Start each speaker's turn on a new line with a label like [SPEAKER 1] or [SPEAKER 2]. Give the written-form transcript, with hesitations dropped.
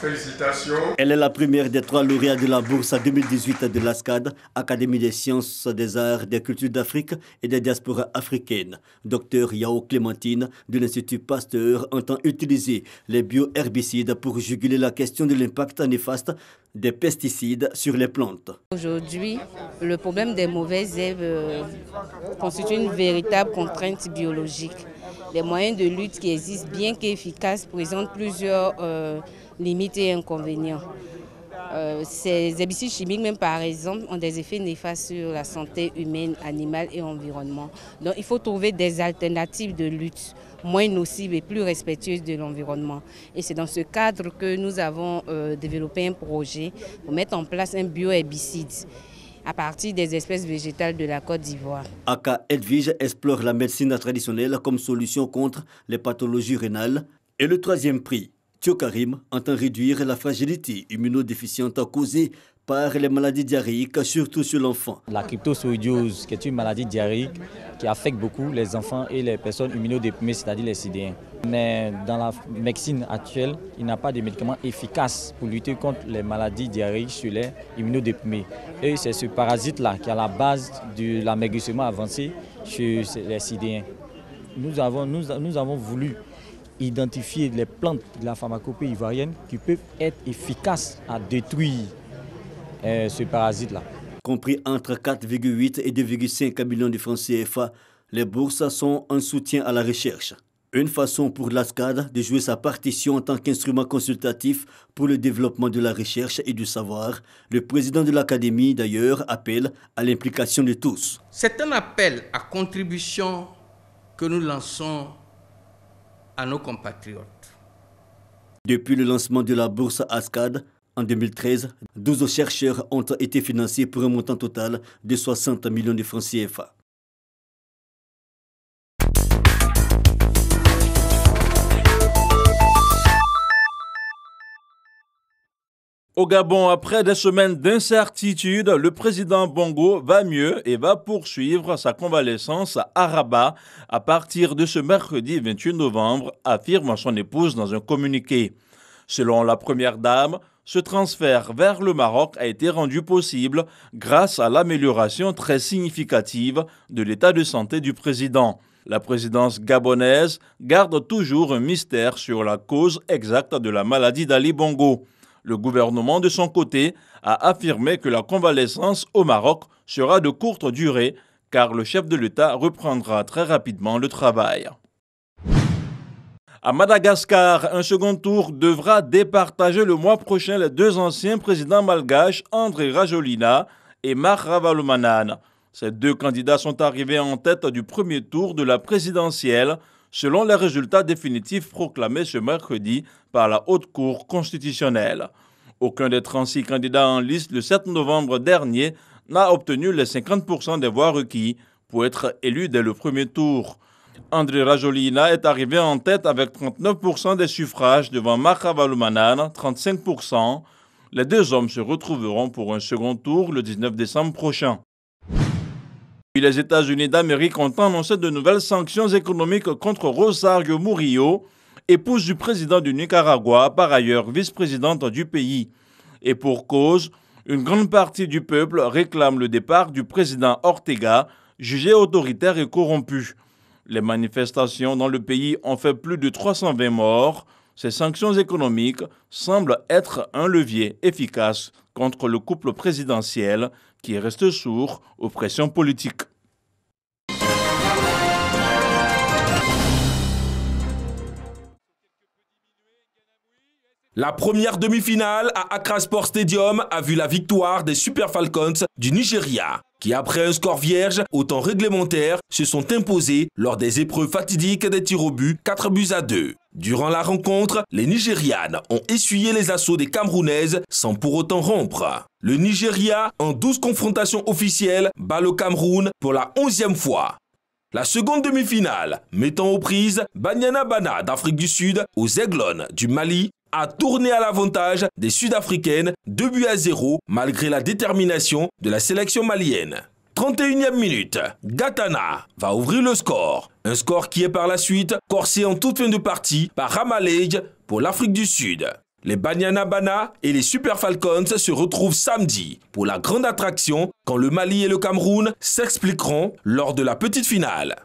[SPEAKER 1] Félicitations.
[SPEAKER 2] Elle est la première des 3 lauréats de la bourse 2018 de l'ASCAD, Académie des sciences, des arts, des cultures d'Afrique et des diasporas africaines. Docteur Yao Clémentine de l'Institut Pasteur entend utiliser les bioherbicides pour juguler la question de l'impact néfaste des pesticides sur les plantes.
[SPEAKER 3] Aujourd'hui, le problème des mauvaises herbes constitue une véritable contrainte biologique. Les moyens de lutte qui existent, bien qu'efficaces, présentent plusieurs limites et inconvénients. Ces herbicides chimiques, même par exemple, ont des effets néfastes sur la santé humaine, animale et environnement. Donc il faut trouver des alternatives de lutte moins nocives et plus respectueuses de l'environnement. Et c'est dans ce cadre que nous avons développé un projet pour mettre en place un bioherbicide à partir des espèces végétales de la Côte d'Ivoire. Aka
[SPEAKER 2] Edwige explore la médecine traditionnelle comme solution contre les pathologies rénales. Et le 3e prix, Thio Karim entend réduire la fragilité immunodéficiente causée par les maladies diarrhéiques, surtout sur l'enfant.
[SPEAKER 4] La cryptosporidose, qui est une maladie diarrhéique qui affecte beaucoup les enfants et les personnes immunodéprimées, c'est-à-dire les sidéens. Mais dans la médecine actuelle, il n'y a pas de médicaments efficaces pour lutter contre les maladies diarrhéiques chez les immunodéprimés. Et c'est ce parasite-là qui est à la base de l'amaigrissement avancé chez les sidéens. Nous avons voulu identifier les plantes de la pharmacopée ivoirienne qui peuvent être efficaces à détruire ce parasite-là.
[SPEAKER 2] Compris entre 4,8 et 2,5 millions de francs CFA, les bourses sont un soutien à la recherche. Une façon pour l'ASCAD de jouer sa partition en tant qu'instrument consultatif pour le développement de la recherche et du savoir. Le président de l'Académie, d'ailleurs, appelle à l'implication de tous.
[SPEAKER 5] C'est un appel à contribution que nous lançons à nos compatriotes.
[SPEAKER 2] Depuis le lancement de la bourse ASCAD, en 2013, 12 chercheurs ont été financés pour un montant total de 60 millions de francs CFA.
[SPEAKER 6] Au Gabon, après des semaines d'incertitude, le président Bongo va mieux et va poursuivre sa convalescence à Rabat à partir de ce mercredi 28 novembre, affirme son épouse dans un communiqué. Selon la première dame, ce transfert vers le Maroc a été rendu possible grâce à l'amélioration très significative de l'état de santé du président. La présidence gabonaise garde toujours un mystère sur la cause exacte de la maladie d'Ali Bongo. Le gouvernement, de son côté, a affirmé que la convalescence au Maroc sera de courte durée, car le chef de l'État reprendra très rapidement le travail. À Madagascar, un second tour devra départager le mois prochain les 2 anciens présidents malgaches, André Rajoelina et Marc Ravalomanana. Ces 2 candidats sont arrivés en tête du premier tour de la présidentielle, selon les résultats définitifs proclamés ce mercredi par la Haute Cour constitutionnelle. Aucun des 36 candidats en liste le 7 novembre dernier n'a obtenu les 50% des voix requis pour être élu dès le premier tour. André Rajoelina est arrivé en tête avec 39% des suffrages devant Marc Ravalomanana, 35%. Les 2 hommes se retrouveront pour un second tour le 19 décembre prochain. Les États-Unis d'Amérique ont annoncé de nouvelles sanctions économiques contre Rosario Murillo, épouse du président du Nicaragua, par ailleurs vice-présidente du pays. Et pour cause, une grande partie du peuple réclame le départ du président Ortega, jugé autoritaire et corrompu. Les manifestations dans le pays ont fait plus de 320 morts. Ces sanctions économiques semblent être un levier efficace contre le couple présidentiel qui reste sourd aux pressions politiques.
[SPEAKER 7] La première demi-finale à Accra Sport Stadium a vu la victoire des Super Falcons du Nigeria, qui après un score vierge au temps réglementaire se sont imposés lors des épreuves fatidiques des tirs au but 4-2. Durant la rencontre, les Nigérianes ont essuyé les assauts des Camerounaises sans pour autant rompre. Le Nigeria, en 12 confrontations officielles, bat le Cameroun pour la 11e fois. La seconde demi-finale, mettant aux prises Banyana Bana d'Afrique du Sud aux Aiglones du Mali, a tourné à l'avantage des Sud-Africaines 2-0 malgré la détermination de la sélection malienne. 31e minute, Gatana va ouvrir le score. Un score qui est par la suite corsé en toute fin de partie par Ramalej pour l'Afrique du Sud. Les Banyana Bana et les Super Falcons se retrouvent samedi pour la grande attraction quand le Mali et le Cameroun s'expliqueront lors de la petite finale.